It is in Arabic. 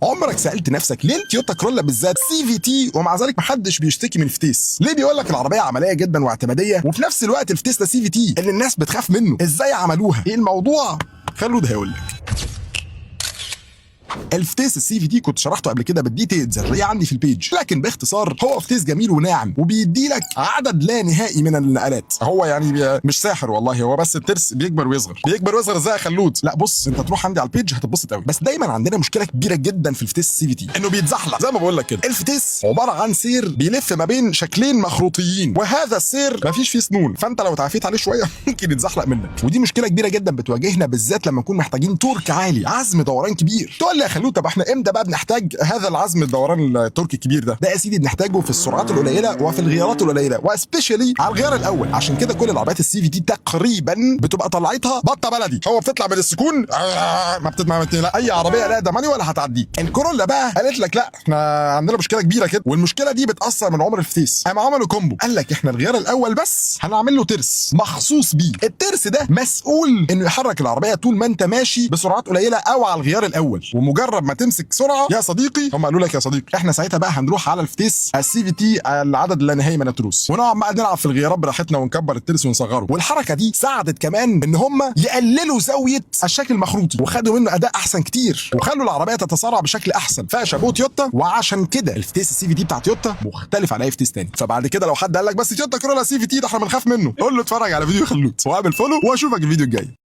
عمرك سالت نفسك ليه التويوتا كرولا بالذات سي في تي ومع ذلك محدش بيشتكي من الفتيس؟ ليه بيقول لك العربيه عمليه جدا واعتماديه وفي نفس الوقت الفتيس ده سي في تي اللي الناس بتخاف منه؟ ازاي عملوها؟ ايه الموضوع؟ خلود هيقول لك. الفتيس السي في تي كنت شرحته قبل كده بالديتيلز، هتلاقيه عندي في البيج، لكن باختصار هو فتيس جميل وناعم وبيدي لك عدد لا نهائي من النقلات. هو يعني مش ساحر والله، هو بس الترس بيكبر ويصغر. بيكبر ويصغر ازاي يا خلود؟ لا بص، انت تروح عندي على البيج هتتبسط قوي. بس دايما عندنا مشكله كبيره جدا في الفتيس السي في تي، انه بيتزحلق زي ما بقول لك كده. الفتيس عباره عن سير بيلف ما بين شكلين مخروطيين، وهذا السير مفيش فيه سنون، فانت لو تعافيت عليه شويه ممكن يتزحلق منك. ودي مشكله كبيره جدا بتواجهنا بالذات لما نكون محتاجين تورك عالي، عزم دوران كبير. تقول لي يا خلود طب احنا امتى بقى بنحتاج هذا العزم الدوران التركي الكبير ده؟ ده يا سيدي بنحتاجه في السرعات القليله وفي الغيارات القليله، واسبيشالي على الغيار الاول. عشان كده كل العربيات السي في تي تقريبا بتبقى طلعتها بطه بلدي، هو بتطلع من السكون ما بتطلع لا اي عربيه لا ده مانيوال هتعديك. الكورولا بقى قالت لك لا احنا عندنا مشكله كبيره كده، والمشكله دي بتاثر من عمر الفتيس. قام عملوا كومبو، قال لك احنا الغيار الاول بس هنعمل له ترس مخصوص بيه. الترس ده مسؤول انه يحرك العربيه طول ما انت ماشي بسرعات قليله او على الغيار الاول، ومجرد ما تمسك سرعه يا صديقي، هم قالوا لك يا صديقي احنا ساعتها بقى هنروح على الفتيس السي في تي العدد اللانهائي من التروس، ونقعد بقى نلعب في الغيارات براحتنا ونكبر الترس ونصغره. والحركه دي ساعدت كمان ان هم يقللوا زاويه الشكل المخروطي، وخدوا منه اداء احسن كتير، وخلوا العربيه تتسارع بشكل احسن. فشابوه تويوتا، وعشان كده الفتيس السي في تي بتاع تويوتا مختلف عن اي فتيس تاني. فبعد كده لو حد قال لك بس تويوتا كرولا سي في تي ده احنا بنخاف منه، قول له اتفرج على فيديو خلود واعمل فولو، واشوفك الفيديو الجاي.